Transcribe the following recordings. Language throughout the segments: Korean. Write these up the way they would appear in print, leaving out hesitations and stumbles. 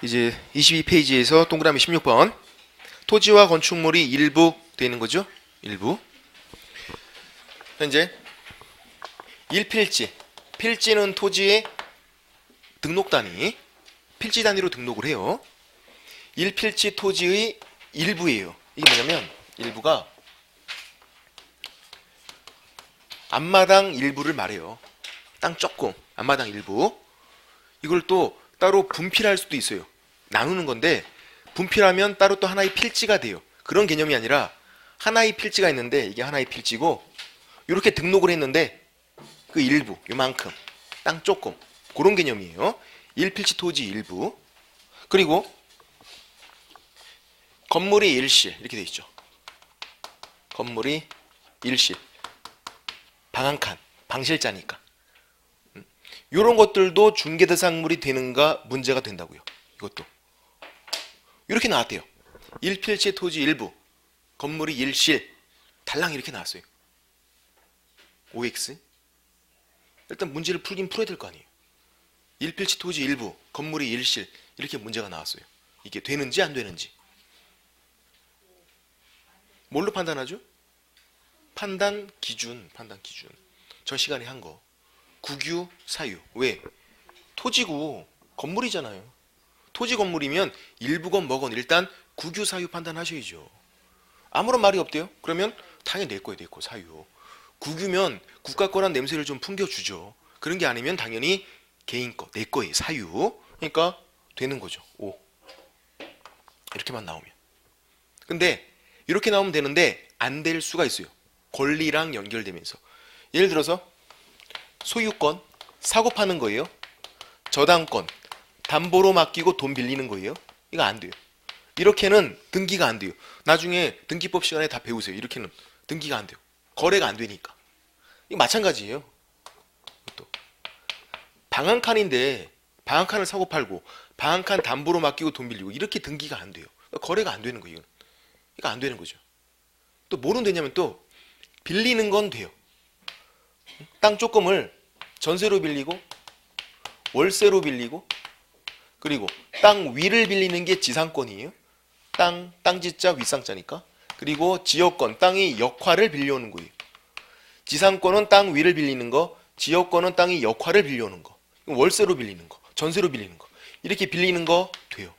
이제 22페이지에서 동그라미 16번 토지와 건축물이 일부 되어 있는 거죠. 일부. 현재 1필지. 필지는 토지의 등록 단위. 필지 단위로 등록을 해요. 1필지 토지의 일부예요. 이게 뭐냐면 일부가 앞마당 일부를 말해요. 땅 조금, 앞마당 일부. 이걸 또 따로 분필할 수도 있어요. 나누는 건데 분필하면 따로 또 하나의 필지가 돼요. 그런 개념이 아니라 하나의 필지가 있는데 이게 하나의 필지고 이렇게 등록을 했는데 그 일부, 요만큼, 땅 조금 그런 개념이에요. 1필지 토지 일부. 그리고 건물이 일실 이렇게 돼 있죠. 건물이 일실. 방 한 칸, 방실자니까. 이런 것들도 중개대상물이 되는가 문제가 된다고요. 이것도. 이렇게 나왔대요. 1필지 토지 일부, 건물이 일실, 달랑 이렇게 나왔어요. OX. 일단 문제를 풀긴 풀어야 될 거 아니에요. 1필지 토지 일부, 건물이 일실, 이렇게 문제가 나왔어요. 이게 되는지 안 되는지. 뭘로 판단하죠? 판단 기준. 저 시간에 한 거. 국유, 사유. 왜? 토지고 건물이잖아요. 토지 건물이면 일부건 뭐건 일단 국유, 사유 판단하셔야죠. 아무런 말이 없대요. 그러면 당연히 내 거예요, 내 거, 사유. 국유면 국가 거란 냄새를 좀 풍겨주죠. 그런 게 아니면 당연히 개인 거, 내 거예요, 사유. 그러니까 되는 거죠. 5. 이렇게만 나오면. 근데 이렇게 나오면 되는데 안 될 수가 있어요. 권리랑 연결되면서. 예를 들어서 소유권, 사고 파는 거예요. 저당권, 담보로 맡기고 돈 빌리는 거예요. 이거 안 돼요. 이렇게는 등기가 안 돼요. 나중에 등기법 시간에 다 배우세요. 이렇게는 등기가 안 돼요. 거래가 안 되니까. 이거 마찬가지예요. 또 방 한 칸인데 방 한 칸을 사고 팔고 방 한 칸 담보로 맡기고 돈 빌리고 이렇게 등기가 안 돼요. 거래가 안 되는 거예요. 이거 안 되는 거죠. 또 뭐는 되냐면 또 빌리는 건 돼요. 땅 조금을 전세로 빌리고 월세로 빌리고 그리고 땅 위를 빌리는 게 지상권이에요. 땅지자 윗상자니까. 그리고 지역권, 땅의 역화를 빌려오는 거예요. 지상권은 땅 위를 빌리는 거, 지역권은 땅의 역화를 빌려오는 거. 월세로 빌리는 거, 전세로 빌리는 거. 이렇게 빌리는 거 돼요.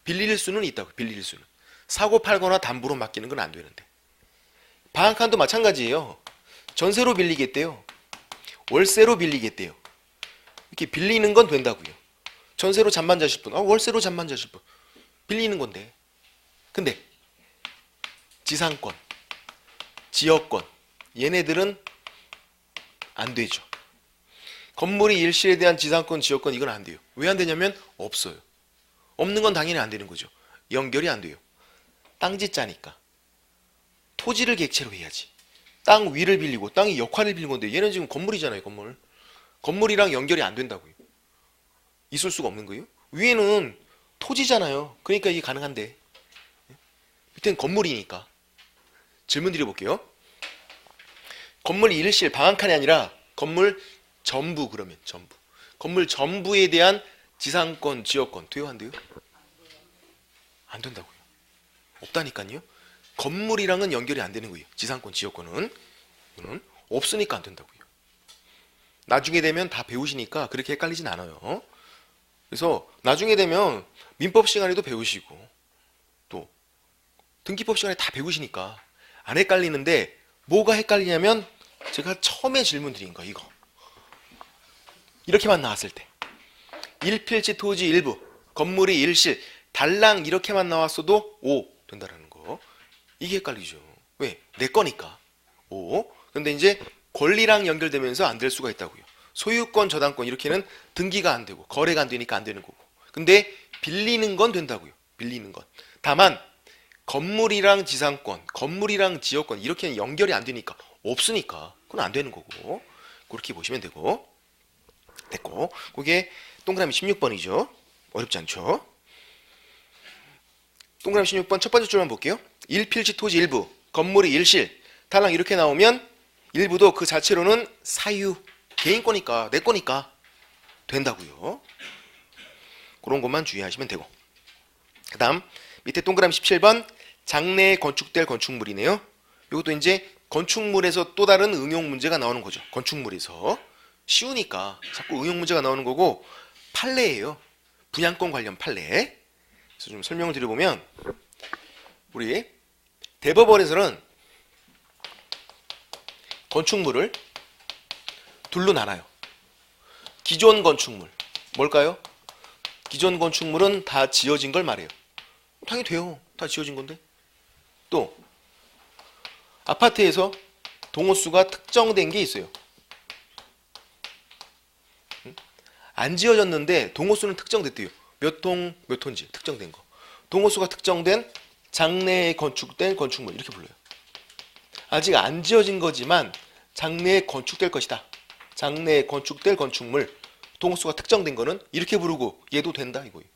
빌릴 수는 있다고, 빌릴 수는. 사고 팔거나 담보로 맡기는 건 안 되는데. 방 한 칸도 마찬가지예요. 전세로 빌리겠대요. 월세로 빌리겠대요. 이렇게 빌리는 건 된다고요. 전세로 잠만 자실 분, 월세로 잠만 자실 분. 빌리는 건데. 근데 지상권, 지역권 얘네들은 안 되죠. 건물이 일실에 대한 지상권, 지역권 이건 안 돼요. 왜 안 되냐면 없어요. 없는 건 당연히 안 되는 거죠. 연결이 안 돼요. 땅지자니까. 토지를 객체로 해야지. 땅 위를 빌리고 땅이 역화를 빌린 건데 얘는 지금 건물이잖아요. 건물. 건물이랑 연결이 안 된다고요. 있을 수가 없는 거예요. 위에는 토지잖아요. 그러니까 이게 가능한데 밑에는 건물이니까. 질문 드려볼게요. 건물 일실 방 한 칸이 아니라 건물 전부. 그러면 전부. 건물 전부에 대한 지상권, 지역권 돼요? 안 돼요? 안 된다고요. 없다니까요. 건물이랑은 연결이 안 되는 거예요. 지상권, 지역권은. 이거는 없으니까 안 된다고요. 나중에 되면 다 배우시니까 그렇게 헷갈리진 않아요. 그래서 나중에 되면 민법 시간에도 배우시고 또 등기법 시간에 다 배우시니까 안 헷갈리는데 뭐가 헷갈리냐면 제가 처음에 질문 드린 거 이거. 이렇게만 나왔을 때 1필지 토지 일부, 건물이 일실, 달랑 이렇게만 나왔어도 5 된다라는 거. 이게 헷갈리죠. 왜? 내 거니까. 5. 근데 이제 권리랑 연결되면서 안 될 수가 있다고요. 소유권, 저당권 이렇게는 등기가 안 되고 거래가 안 되니까 안 되는 거고. 근데 빌리는 건 된다고요. 빌리는 건. 다만 건물이랑 지상권, 건물이랑 지역권 이렇게는 연결이 안 되니까 없으니까 그건 안 되는 거고. 그렇게 보시면 되고. 됐고. 그게 동그라미 16번이죠. 어렵지 않죠? 동그라미 16번 첫 번째 줄만 볼게요. 1필지 토지 일부, 건물이 일실, 달랑 이렇게 나오면 일부도 그 자체로는 사유, 개인 거니까, 내 거니까 된다고요. 그런 것만 주의하시면 되고. 그 다음 밑에 동그라미 17번 장내에 건축될 건축물이네요. 이것도 이제 건축물에서 또 다른 응용 문제가 나오는 거죠. 건축물에서 쉬우니까 자꾸 응용 문제가 나오는 거고, 판례예요. 분양권 관련 판례. 그래서 좀 설명을 드려보면, 우리 대법원에서는 건축물을 둘로 나눠요. 기존 건축물 뭘까요? 기존 건축물은 다 지어진 걸 말해요. 당연히 돼요. 다 지어진 건데. 또 아파트에서 동호수가 특정된 게 있어요. 안 지어졌는데 동호수는 특정됐대요. 몇 동, 몇 톤지 특정된 거. 동호수가 특정된 장내에 건축된 건축물 이렇게 불러요. 아직 안 지어진 거지만 장내에 건축될 것이다. 장내에 건축될 건축물, 동호수가 특정된 거는 이렇게 부르고 얘도 된다 이거예요.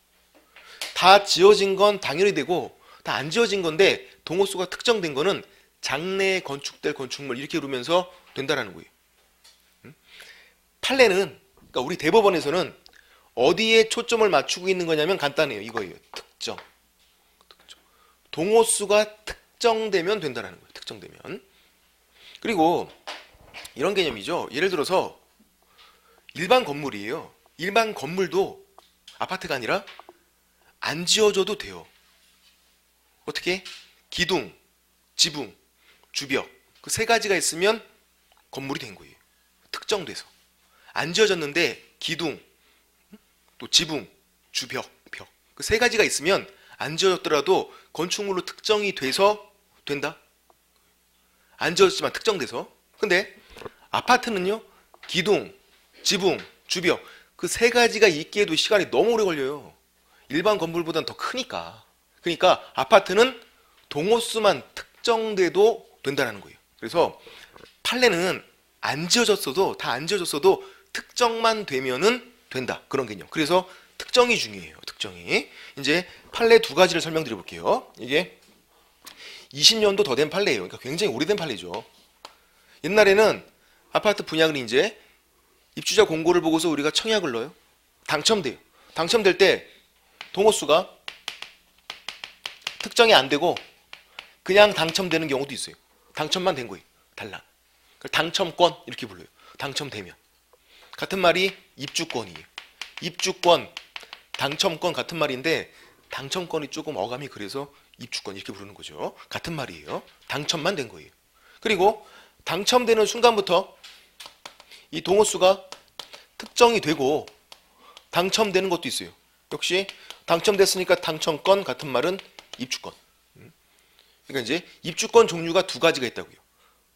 다 지어진 건 당연히 되고, 다 안 지어진 건데 동호수가 특정된 거는 장내에 건축될 건축물 이렇게 부르면서 된다라는 거예요. 판례는, 그러니까 우리 대법원에서는 어디에 초점을 맞추고 있는 거냐면 간단해요. 이거예요. 특정. 동호수가 특정되면 된다라는 거예요. 특정되면. 그리고 이런 개념이죠. 예를 들어서 일반 건물이에요. 일반 건물도 아파트가 아니라 안 지어져도 돼요. 어떻게? 기둥, 지붕, 주벽 그 세 가지가 있으면 건물이 된 거예요. 특정돼서. 안 지어졌는데 기둥, 또 지붕, 주벽, 벽 그 세 가지가 있으면 안 지어졌더라도 건축물로 특정이 돼서 된다. 안 지어졌지만 특정돼서. 근데 아파트는요, 기둥, 지붕, 주벽 그 세 가지가 있기에도 시간이 너무 오래 걸려요. 일반 건물보다는 더 크니까. 그러니까 아파트는 동호수만 특정돼도 된다는 거예요. 그래서 판례는 안 지어졌어도, 다 안 지어졌어도 특정만 되면은 된다. 그런 개념. 그래서 특정이 중요해요. 특정이. 이제 판례 두 가지를 설명드려 볼게요. 이게 20년도 더 된 판례예요. 그러니까 굉장히 오래된 판례죠. 옛날에는 아파트 분양을 이제 입주자 공고를 보고서 우리가 청약을 넣어요. 당첨돼요. 당첨될 때 동호수가 특정이 안 되고 그냥 당첨되는 경우도 있어요. 당첨만 된 거예요. 달랑. 당첨권 이렇게 불러요. 당첨되면. 같은 말이 입주권이에요. 입주권, 당첨권 같은 말인데 당첨권이 조금 어감이 그래서 입주권 이렇게 부르는 거죠. 같은 말이에요. 당첨만 된 거예요. 그리고 당첨되는 순간부터 이 동호수가 특정이 되고 당첨되는 것도 있어요. 역시 당첨됐으니까 당첨권 같은 말은 입주권. 그러니까 이제 입주권 종류가 두 가지가 있다고요.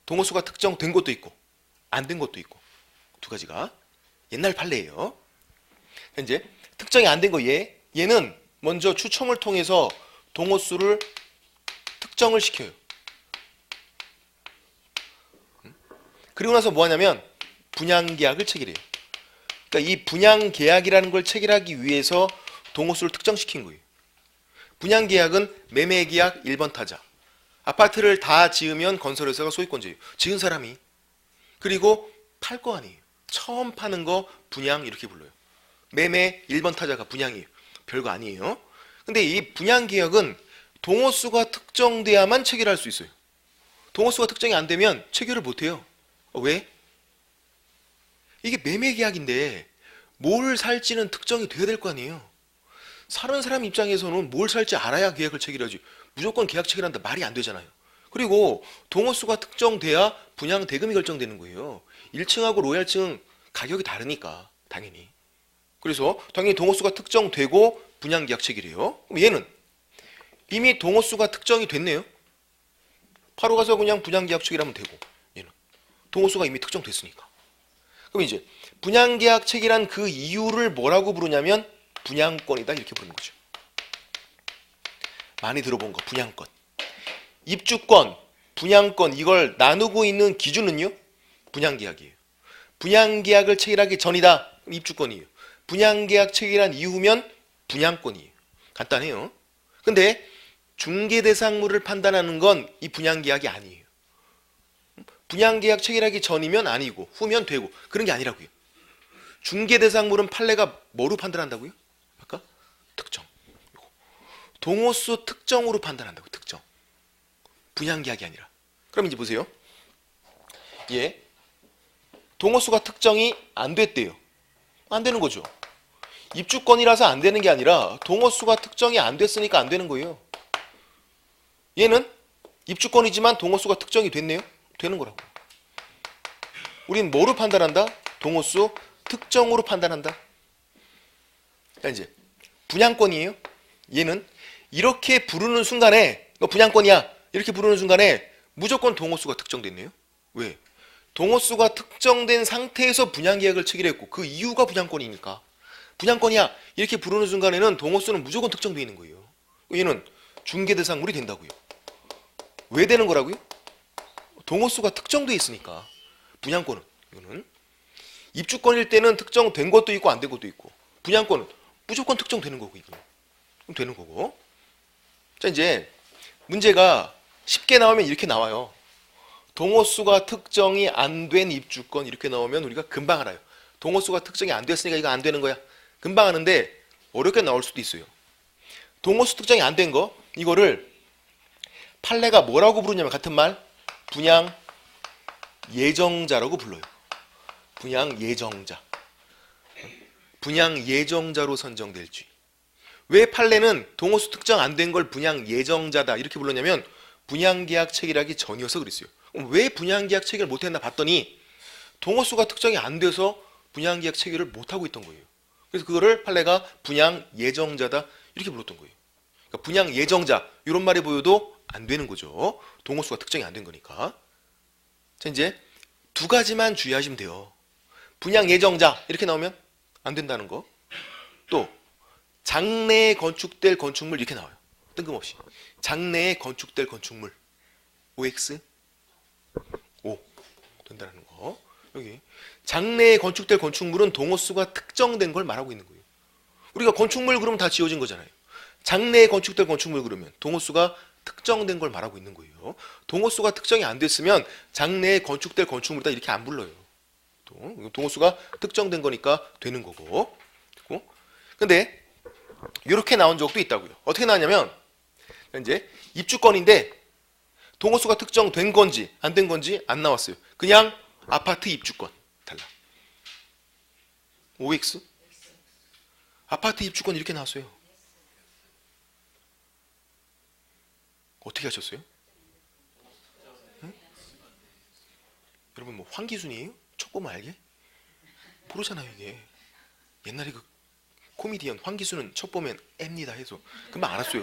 동호수가 특정된 것도 있고 안 된 것도 있고 두 가지가 옛날 판례예요. 이제 특정이 안 된 거 얘는 먼저 추첨을 통해서 동호수를 특정을 시켜요. 그리고 나서 뭐 하냐면 분양계약을 체결해요. 그러니까 이 분양계약이라는 걸 체결하기 위해서 동호수를 특정시킨 거예요. 분양계약은 매매계약 1번 타자. 아파트를 다 지으면 건설회사가 소유권자예요. 지은 사람이. 그리고 팔 거 아니에요. 처음 파는 거 분양 이렇게 불러요. 매매 1번 타자가 분양이에요. 별거 아니에요. 근데 이 분양계약은 동호수가 특정돼야만 체결할 수 있어요. 동호수가 특정이 안 되면 체결을 못해요. 왜? 이게 매매계약인데 뭘 살지는 특정이 돼야 될 거 아니에요. 사는 사람 입장에서는 뭘 살지 알아야 계약을 체결하지. 무조건 계약 체결한다 말이 안 되잖아요. 그리고 동호수가 특정돼야 분양 대금이 결정되는 거예요. 1층하고 로얄층 가격이 다르니까 당연히. 그래서 당연히 동호수가 특정되고 분양 계약 체결이에요. 그럼 얘는 이미 동호수가 특정이 됐네요. 바로 가서 그냥 분양 계약 체결하면 되고, 얘는 동호수가 이미 특정됐으니까. 그럼 이제 분양 계약 체결한 그 이유를 뭐라고 부르냐면 분양권이다 이렇게 부르는 거죠. 많이 들어본 거 분양권. 입주권, 분양권 이걸 나누고 있는 기준은요? 분양계약이에요. 분양계약을 체결하기 전이다. 그럼 입주권이에요. 분양계약 체결한 이후면 분양권이에요. 간단해요. 근데 중개대상물을 판단하는 건 이 분양계약이 아니에요. 분양계약 체결하기 전이면 아니고 후면 되고 그런 게 아니라고요. 중개대상물은 판례가 뭐로 판단한다고요? 아까? 특정. 동호수 특정으로 판단한다고. 특정. 분양계약이 아니라. 그럼 이제 보세요. 예. 동호수가 특정이 안 됐대요. 안 되는 거죠. 입주권이라서 안 되는 게 아니라 동호수가 특정이 안 됐으니까 안 되는 거예요. 얘는 입주권이지만 동호수가 특정이 됐네요. 되는 거라고. 우린 뭐로 판단한다? 동호수 특정으로 판단한다. 자, 이제 분양권이에요. 얘는 이렇게 부르는 순간에 너 분양권이야. 이렇게 부르는 순간에 무조건 동호수가 특정됐네요. 왜? 동호수가 특정된 상태에서 분양계약을 체결했고 그 이유가 분양권이니까. 분양권이야. 이렇게 부르는 순간에는 동호수는 무조건 특정되어 있는 거예요. 얘는 중개대상물이 된다고요. 왜 되는 거라고요? 동호수가 특정되어 있으니까. 분양권은 이거는 입주권일 때는 특정된 것도 있고 안 된 것도 있고 분양권은 무조건 특정되는 거고 이거는 그럼 되는 거고. 자 이제 문제가 쉽게 나오면 이렇게 나와요. 동호수가 특정이 안 된 입주권 이렇게 나오면 우리가 금방 알아요. 동호수가 특정이 안 됐으니까 이거 안 되는 거야. 금방 아는데 어렵게 나올 수도 있어요. 동호수 특정이 안 된 거 이거를 판례가 뭐라고 부르냐면 같은 말 분양 예정자라고 불러요. 분양 예정자. 분양 예정자로 선정될지. 왜 판례는 동호수 특정 안 된 걸 분양 예정자다 이렇게 불렀냐면 분양계약 체결하기 전이어서 그랬어요. 그럼 왜 분양계약 체결 못했나 봤더니 동호수가 특정이 안 돼서 분양계약 체결을 못하고 있던 거예요. 그래서 그거를 판례가 분양 예정자다 이렇게 불렀던 거예요. 그러니까 분양 예정자 이런 말이 보여도 안 되는 거죠. 동호수가 특정이 안 된 거니까. 자 이제 두 가지만 주의하시면 돼요. 분양 예정자 이렇게 나오면 안 된다는 거. 또 장래에 건축될 건축물 이렇게 나와요. 뜬금없이. 장래에 건축될 건축물 OX O 된다는 거. 여기 장래에 건축될 건축물은 동호수가 특정된 걸 말하고 있는 거예요. 우리가 건축물 그러면 다 지어진 거잖아요. 장래에 건축될 건축물 그러면 동호수가 특정된 걸 말하고 있는 거예요. 동호수가 특정이 안 됐으면 장래에 건축될 건축물이다 이렇게 안 불러요. 또 동호수가 특정된 거니까 되는 거고. 근데 이렇게 나온 적도 있다고요. 어떻게 나왔냐면 이제 입주권인데 동호수가 특정된 건지 안 된 건지 안 나왔어요. 그냥 아파트 입주권 달라. OX 아파트 입주권 이렇게 나왔어요. 어떻게 하셨어요? 응? 여러분 뭐 황기순이에요? 첫 보면 알게? 모르잖아요 이게. 옛날에 그 코미디언 황기순은 첫 보면 M니다 해서 금방 알았어요.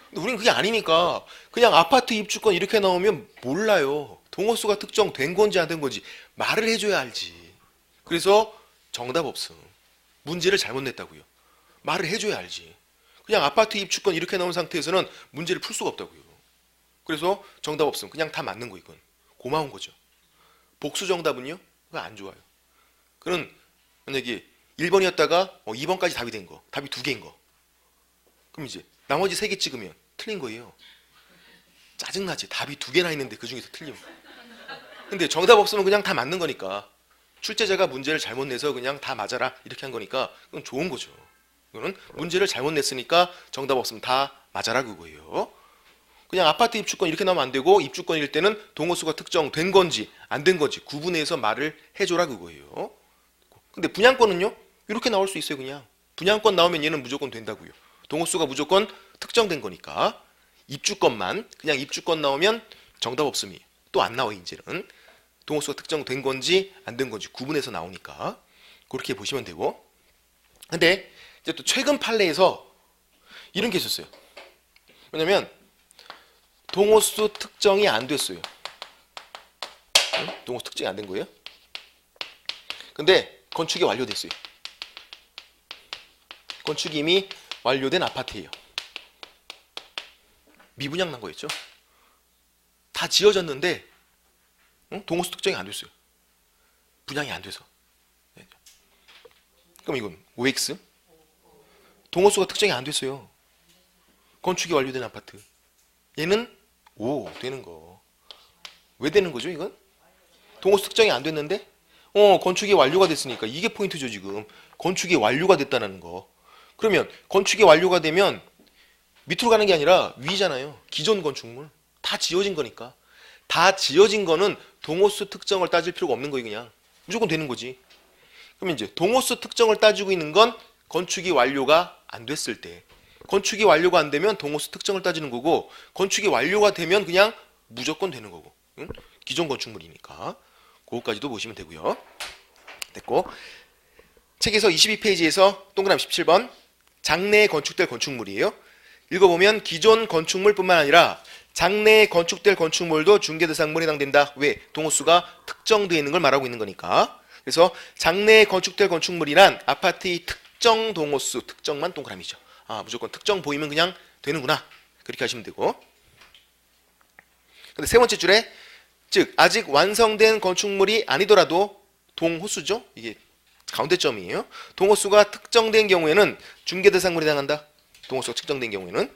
근데 우리는 그게 아니니까 그냥 아파트 입주권 이렇게 나오면 몰라요. 동호수가 특정된 건지 안 된 건지 말을 해줘야 알지. 그래서 정답 없음. 문제를 잘못 냈다고요. 말을 해줘야 알지. 그냥 아파트 입주권 이렇게 나온 상태에서는 문제를 풀 수가 없다고요. 그래서 정답 없음. 그냥 다 맞는 거 이건. 고마운 거죠. 복수 정답은요? 그거 안 좋아요. 그럼 만약에 1번이었다가 2번까지 답이 된 거. 답이 2개인 거. 그럼 이제 나머지 3개 찍으면 틀린 거예요. 짜증나지. 답이 2개나 있는데 그 중에서 틀리면. 근데 정답 없으면 그냥 다 맞는 거니까. 출제자가 문제를 잘못 내서 그냥 다 맞아라 이렇게 한 거니까 그건 좋은 거죠. 이거는 문제를 잘못 냈으니까 정답 없으면 다 맞아라 그거예요. 그냥 아파트 입주권 이렇게 나오면 안 되고 입주권일 때는 동호수가 특정된 건지 안 된 건지 구분해서 말을 해줘라 그거예요. 근데 분양권은요? 이렇게 나올 수 있어요. 그냥 분양권 나오면 얘는 무조건 된다고요. 동호수가 무조건 특정된 거니까. 입주권만 그냥 입주권 나오면 정답 없음이 또 안 나와. 이제는 동호수가 특정된 건지 안 된 건지 구분해서 나오니까 그렇게 보시면 되고. 근데 이제 또 최근 판례에서 이런 게 있었어요. 왜냐면 동호수 특정이 안 됐어요. 동호수 특정이 안 된 거예요. 근데 건축이 완료됐어요. 건축이 이미 완료된 아파트예요. 미분양 난 거였죠. 다 지어졌는데 동호수 특정이 안 됐어요. 분양이 안 돼서. 그럼 이건 OX 동호수가 특정이 안 됐어요. 건축이 완료된 아파트. 얘는 O 되는 거. 왜 되는 거죠 이건? 동호수 특정이 안 됐는데 건축이 완료가 됐으니까 이게 포인트죠 지금. 건축이 완료가 됐다는 거. 그러면 건축이 완료가 되면 밑으로 가는 게 아니라 위잖아요. 기존 건축물. 다 지어진 거니까. 다 지어진 거는 동호수 특정을 따질 필요가 없는 거예요. 그냥 무조건 되는 거지. 그럼 이제 동호수 특정을 따지고 있는 건 건축이 완료가 안 됐을 때, 건축이 완료가 안 되면 동호수 특정을 따지는 거고, 건축이 완료가 되면 그냥 무조건 되는 거고. 응? 기존 건축물이니까. 그거까지도 보시면 되고요. 됐고, 책에서 22페이지에서 동그라미 17번 장래에 건축될 건축물이에요. 읽어보면 기존 건축물뿐만 아니라 장래에 건축될 건축물도 중개대상물에 해당된다. 왜? 동호수가 특정되어 있는 걸 말하고 있는 거니까. 그래서 장래에 건축될 건축물이란 아파트의 특정 동호수, 특정만 동그라미죠. 아, 무조건 특정 보이면 그냥 되는구나. 그렇게 하시면 되고. 근데 세 번째 줄에 즉 아직 완성된 건축물이 아니더라도 동호수죠. 이게 가운데 점이에요. 동호수가 특정된 경우에는 중개대상물에 해당한다. 동호수가 특정된 경우에는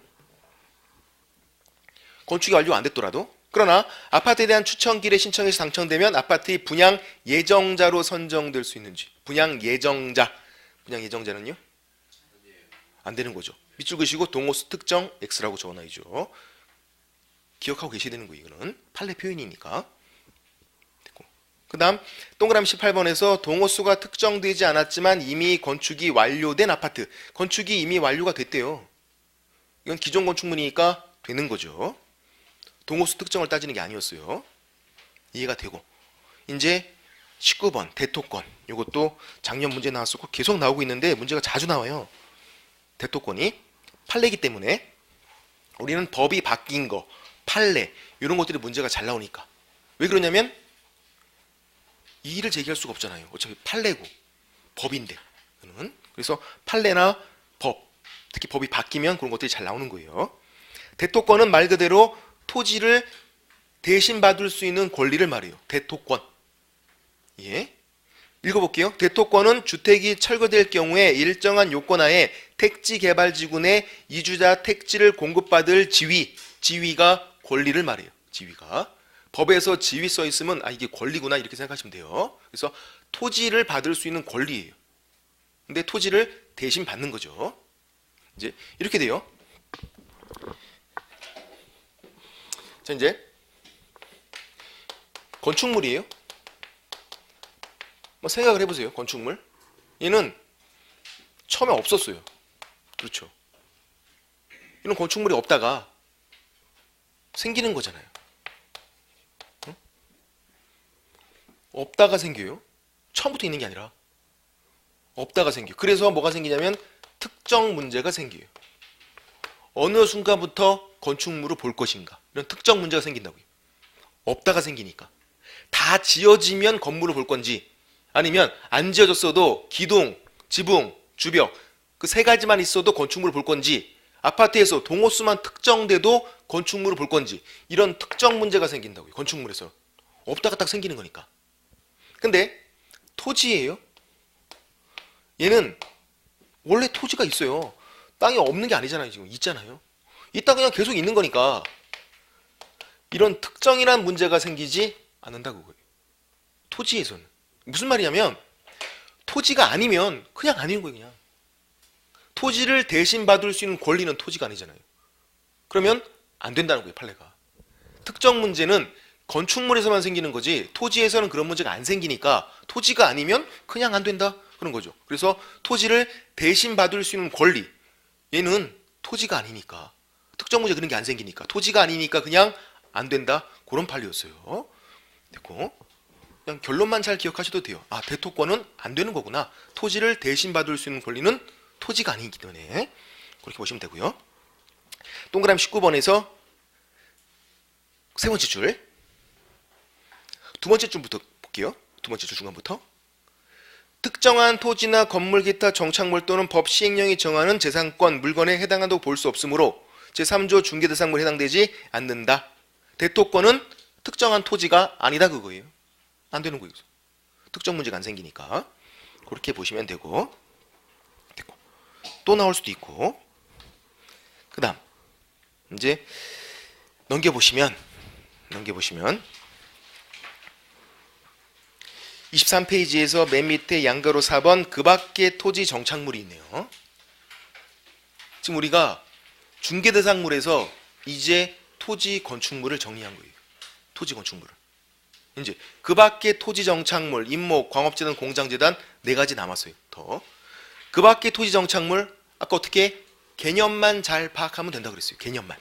건축이 완료 안 됐더라도. 그러나 아파트에 대한 추천길에 신청해서 당첨되면 아파트의 분양 예정자로 선정될 수 있는지. 분양 예정자. 분양 예정자는요? 안 되는 거죠. 밑줄 그시고 동호수 특정 X라고 적어놔야죠. 기억하고 계셔야 되는 거예요. 이거는 판례 표현이니까. 그 다음 동그라미 18번에서 동호수가 특정되지 않았지만 이미 건축이 완료된 아파트. 건축이 이미 완료가 됐대요. 이건 기존 건축물이니까 되는 거죠. 동호수 특정을 따지는 게 아니었어요. 이해가 되고. 이제 19번 대토권. 이것도 작년 문제 나왔었고 계속 나오고 있는데 문제가 자주 나와요. 대토권이 판례이기 때문에 우리는 법이 바뀐 거, 판례 이런 것들이 문제가 잘 나오니까. 왜 그러냐면 이의를 제기할 수가 없잖아요. 어차피 판례고 법인데. 그래서 판례나 법, 특히 법이 바뀌면 그런 것들이 잘 나오는 거예요. 대토권은 말 그대로 토지를 대신 받을 수 있는 권리를 말해요. 대토권. 예. 읽어볼게요. 대토권은 주택이 철거될 경우에 일정한 요건하에 택지개발지구 내 이주자 택지를 공급받을 지위가 권리를 말해요. 지위가. 법에서 지위 써 있으면 아 이게 권리구나 이렇게 생각하시면 돼요. 그래서 토지를 받을 수 있는 권리예요. 근데 토지를 대신 받는 거죠. 이제 이렇게 돼요. 자 이제 건축물이에요. 뭐 생각을 해보세요. 건축물. 얘는 처음에 없었어요. 그렇죠. 이런 건축물이 없다가 생기는 거잖아요. 없다가 생겨요. 처음부터 있는 게 아니라 없다가 생겨요. 그래서 뭐가 생기냐면 특정 문제가 생겨요. 어느 순간부터 건축물을 볼 것인가 이런 특정 문제가 생긴다고요. 없다가 생기니까. 다 지어지면 건물을 볼 건지 아니면 안 지어졌어도 기둥, 지붕, 주벽 그 세 가지만 있어도 건축물을 볼 건지 아파트에서 동호수만 특정돼도 건축물을 볼 건지 이런 특정 문제가 생긴다고요. 건축물에서. 없다가 딱 생기는 거니까. 근데 토지예요. 얘는 원래 토지가 있어요. 땅이 없는 게 아니잖아요. 지금 있잖아요. 있다 그냥 계속 있는 거니까 이런 특정이란 문제가 생기지 않는다고 그래요. 토지에서는. 무슨 말이냐면 토지가 아니면 그냥 아닌 거예요. 그냥. 토지를 대신 받을 수 있는 권리는 토지가 아니잖아요. 그러면 안 된다는 거예요. 판례가. 특정 문제는 건축물에서만 생기는 거지 토지에서는 그런 문제가 안 생기니까 토지가 아니면 그냥 안 된다 그런 거죠. 그래서 토지를 대신 받을 수 있는 권리 얘는 토지가 아니니까 특정 문제 그런 게 안 생기니까 토지가 아니니까 그냥 안 된다 그런 판례였어요. 됐고 그냥 결론만 잘 기억하셔도 돼요. 아 대토권은 안 되는 거구나. 토지를 대신 받을 수 있는 권리는 토지가 아니기 때문에 그렇게 보시면 되고요. 동그라미 19번에서 세 번째 줄 두 번째 줄부터 볼게요. 두 번째 줄 중간부터. 특정한 토지나 건물 기타 정착물 또는 법 시행령이 정하는 재산권, 물건에 해당한다고 볼 수 없으므로 제3조 중개대상물에 해당되지 않는다. 대토권은 특정한 토지가 아니다 그거예요. 안 되는 거예요. 특정 문제가 안 생기니까. 그렇게 보시면 되고. 됐고. 또 나올 수도 있고. 그 다음 이제 넘겨보시면 23페이지에서 맨 밑에 양가로 4번 그 밖에 토지 정착물이 있네요. 지금 우리가 중개대상물에서 이제 토지 건축물을 정리한 거예요. 토지 건축물을. 이제 그 밖에 토지 정착물, 임목, 광업재단, 공장재단 네 가지 남았어요. 더. 그 밖에 토지 정착물 아까 어떻게 개념만 잘 파악하면 된다 그랬어요. 개념만.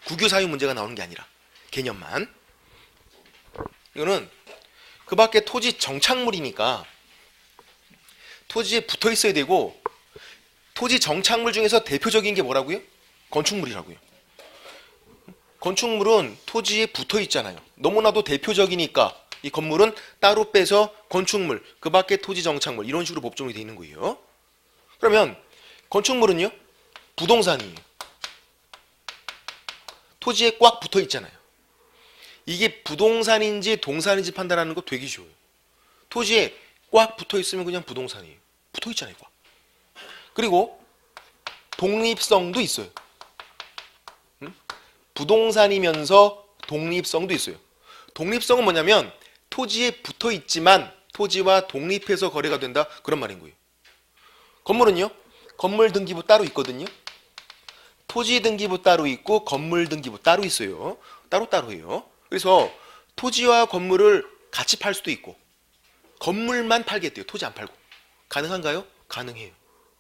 국유 사유 문제가 나오는 게 아니라 개념만. 이거는 그 밖에 토지 정착물이니까 토지에 붙어 있어야 되고, 토지 정착물 중에서 대표적인 게 뭐라고요? 건축물이라고요. 건축물은 토지에 붙어 있잖아요. 너무나도 대표적이니까 이 건물은 따로 빼서 건축물, 그 밖에 토지 정착물 이런 식으로 법정이 되어 있는 거예요. 그러면 건축물은요? 부동산이에요. 토지에 꽉 붙어 있잖아요. 이게 부동산인지 동산인지 판단하는 거 되게 쉬워요. 토지에 꽉 붙어 있으면 그냥 부동산이에요. 붙어 있잖아요, 꽉. 그리고 독립성도 있어요. 부동산이면서 독립성도 있어요. 독립성은 뭐냐면 토지에 붙어 있지만 토지와 독립해서 거래가 된다, 그런 말인 거예요. 건물은요? 건물 등기부 따로 있거든요. 토지 등기부 따로 있고 건물 등기부 따로 있어요. 따로따로 해요. 그래서 토지와 건물을 같이 팔 수도 있고 건물만 팔겠대요. 토지 안 팔고. 가능한가요? 가능해요.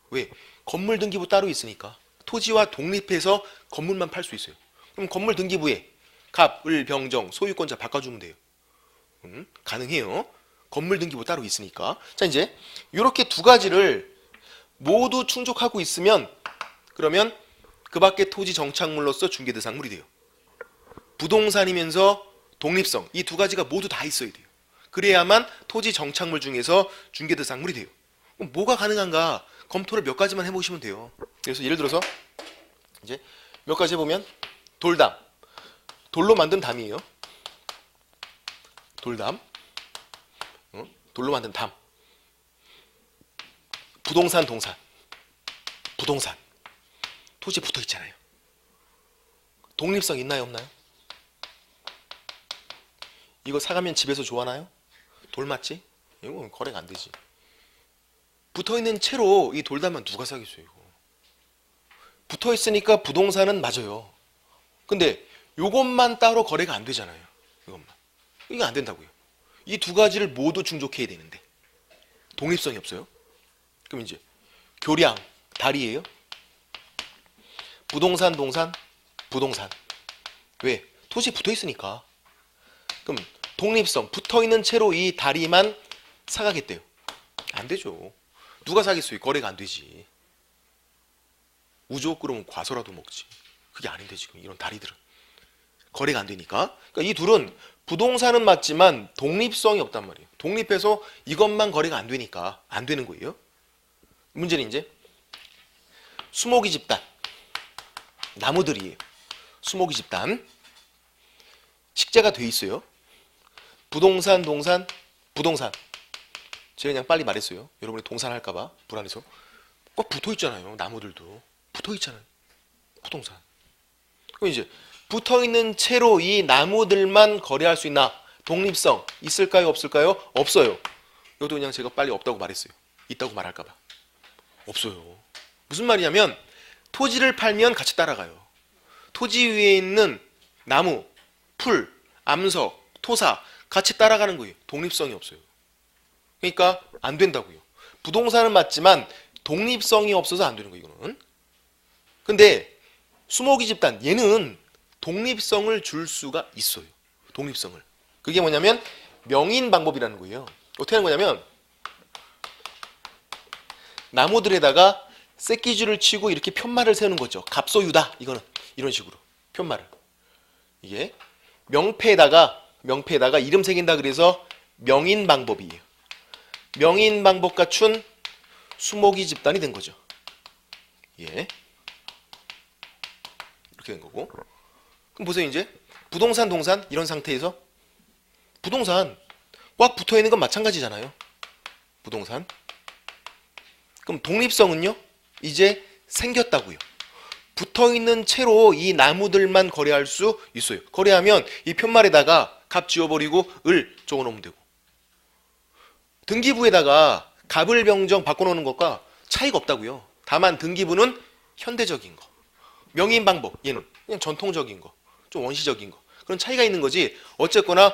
왜? 건물 등기부 따로 있으니까 토지와 독립해서 건물만 팔 수 있어요. 그럼 건물 등기부에 갑, 을, 병정, 소유권자 바꿔주면 돼요. 가능해요. 건물 등기부 따로 있으니까. 자, 이제 이렇게 두 가지를 모두 충족하고 있으면 그러면 그 밖에 토지 정착물로서 중개대상물이 돼요. 부동산이면서 독립성, 이 두 가지가 모두 다 있어야 돼요. 그래야만 토지 정착물 중에서 중개대상물이 돼요. 그럼 뭐가 가능한가 검토를 몇 가지만 해보시면 돼요. 그래서 예를 들어서 이제 몇 가지 해보면 돌담, 돌로 만든 담이에요. 돌담, 돌로 만든 담. 부동산, 동산, 부동산. 토지에 붙어 있잖아요. 독립성 있나요, 없나요? 이거 사가면 집에서 좋아하나요? 돌 맞지? 이거 거래가 안 되지. 붙어 있는 채로 이 돌담은 누가 사겠어요, 이거? 붙어 있으니까 부동산은 맞아요. 근데 요것만 따로 거래가 안 되잖아요. 이것만. 이거 안 된다고요. 이 두 가지를 모두 충족해야 되는데 독립성이 없어요. 그럼 이제 교량, 다리예요. 부동산, 동산, 부동산. 왜? 토지에 붙어 있으니까. 그럼 독립성, 붙어 있는 채로 이 다리만 사가겠대요. 안 되죠. 누가 사겠어요? 거래가 안 되지. 우주옥 그러면 과서라도 먹지. 그게 아닌데 지금 이런 다리들은 거래가 안 되니까. 그러니까 이 둘은 부동산은 맞지만 독립성이 없단 말이에요. 독립해서 이것만 거래가 안 되니까 안 되는 거예요. 문제는 이제 수목이 집단, 나무들이에요. 수목이 집단 식재가 돼 있어요. 부동산, 동산, 부동산. 제가 그냥 빨리 말했어요. 여러분이 동산 할까봐 불안해서. 꼭 붙어 있잖아요. 나무들도 붙어 있잖아요. 부동산. 그럼 이제 붙어 있는 채로 이 나무들만 거래할 수 있나? 독립성 있을까요? 없을까요? 없어요. 이것도 그냥 제가 빨리 없다고 말했어요. 있다고 말할까봐. 없어요. 무슨 말이냐면 토지를 팔면 같이 따라가요. 토지 위에 있는 나무, 풀, 암석, 토사 같이 따라가는 거예요. 독립성이 없어요. 그러니까 안 된다고요. 부동산은 맞지만 독립성이 없어서 안 되는 거예요. 이거는. 근데 수목이 집단 얘는 독립성을 줄 수가 있어요. 독립성을. 그게 뭐냐면 명인 방법이라는 거예요. 어떻게 하는 거냐면 나무들에다가 새끼줄을 치고 이렇게 편말을 세우는 거죠. 갑소유다. 이거는 이런 식으로 편말을. 이게 명패에다가 이름 새긴다 그래서 명인 방법이에요. 명인 방법 갖춘 수목이 집단이 된 거죠. 예. 이렇게 된 거고. 그럼 보세요. 이제 부동산, 동산 이런 상태에서 부동산 꽉 붙어 있는 건 마찬가지잖아요. 부동산. 그럼 독립성은요? 이제 생겼다고요. 붙어 있는 채로 이 나무들만 거래할 수 있어요. 거래하면 이 편말에다가 갑 지워버리고 을 적어놓으면 되고, 등기부에다가 갑을 병정 바꿔놓는 것과 차이가 없다고요. 다만 등기부는 현대적인 거. 명의인 방법, 얘는 그냥 전통적인 거, 좀 원시적인 거. 그런 차이가 있는 거지. 어쨌거나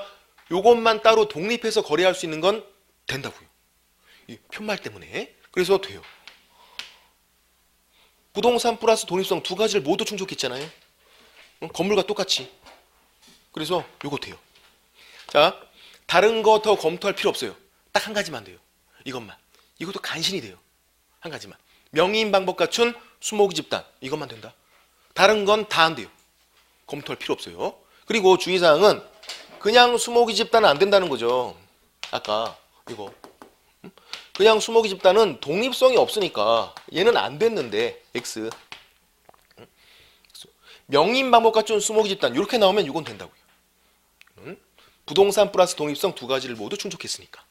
요것만 따로 독립해서 거래할 수 있는 건 된다고요. 이 편말 때문에. 그래서 돼요. 부동산 플러스 독립성 두 가지를 모두 충족했잖아요. 건물과 똑같이. 그래서 요거 돼요. 자, 다른 거 더 검토할 필요 없어요. 딱 한 가지만 돼요. 이것만. 이것도 간신히 돼요. 한 가지만. 명의인 방법 갖춘 수목이 집단. 이것만 된다. 다른 건 다 안 돼요. 검토할 필요 없어요. 그리고 주의사항은 그냥 수목이 집단은 안 된다는 거죠. 아까 이거. 그냥 수목이 집단은 독립성이 없으니까 얘는 안 됐는데 X. 명의인 방법 갖춘 수목이 집단 이렇게 나오면 이건 된다고요. 부동산 플러스 독립성 두 가지를 모두 충족했으니까.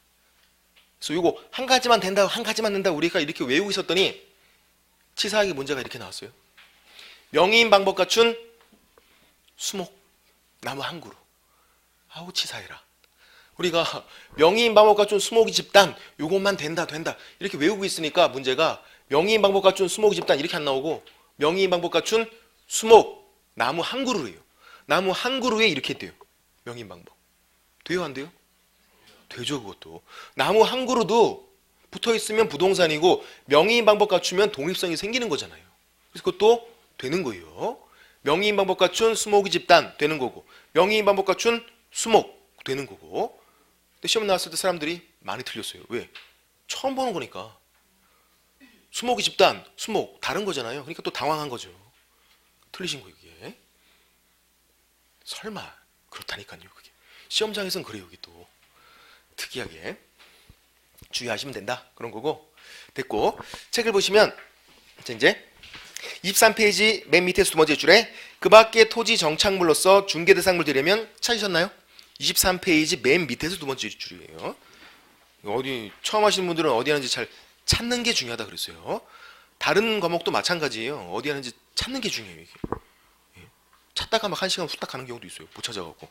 그래서 이거 한 가지만 된다, 한 가지만 된다 우리가 이렇게 외우고 있었더니 치사하게 문제가 이렇게 나왔어요. 명의인 방법 갖춘 수목, 나무 한 그루. 아우 치사해라. 우리가 명의인 방법 갖춘 수목이 집단 요것만 된다 이렇게 외우고 있으니까 문제가 명의인 방법 갖춘 수목이 집단 이렇게 안 나오고 명의인 방법 갖춘 수목, 나무 한 그루예요. 나무 한 그루에 이렇게 돼요. 명의인 방법. 돼요 안 돼요? 되죠 그것도. 나무 한 그루도 붙어있으면 부동산이고 명의인 방법 갖추면 독립성이 생기는 거잖아요. 그래서 그것도 되는 거예요. 명의인 방법 갖춘 수목이 집단 되는 거고 명의인 방법 갖춘 수목 되는 거고. 근데 시험 나왔을 때 사람들이 많이 틀렸어요. 왜? 처음 보는 거니까. 수목이 집단, 수목 다른 거잖아요. 그러니까 또 당황한 거죠. 틀리신 거예요 이게. 설마 그렇다니까요 그게. 시험장에서는 그래요 여기 또. 특이하게 주의하시면 된다 그런 거고. 됐고 책을 보시면 이제 23페이지 맨 밑에서 두 번째 줄에 그 밖에 토지 정착물로서 중개대상물 되려면 찾으셨나요? 23페이지 맨 밑에서 두 번째 줄이에요. 어디 처음 하시는 분들은 어디 하는지 잘 찾는 게 중요하다 그랬어요. 다른 과목도 마찬가지예요. 어디 하는지 찾는 게 중요해요 이게. 찾다가 막 1시간 후딱 가는 경우도 있어요. 못 찾아가고.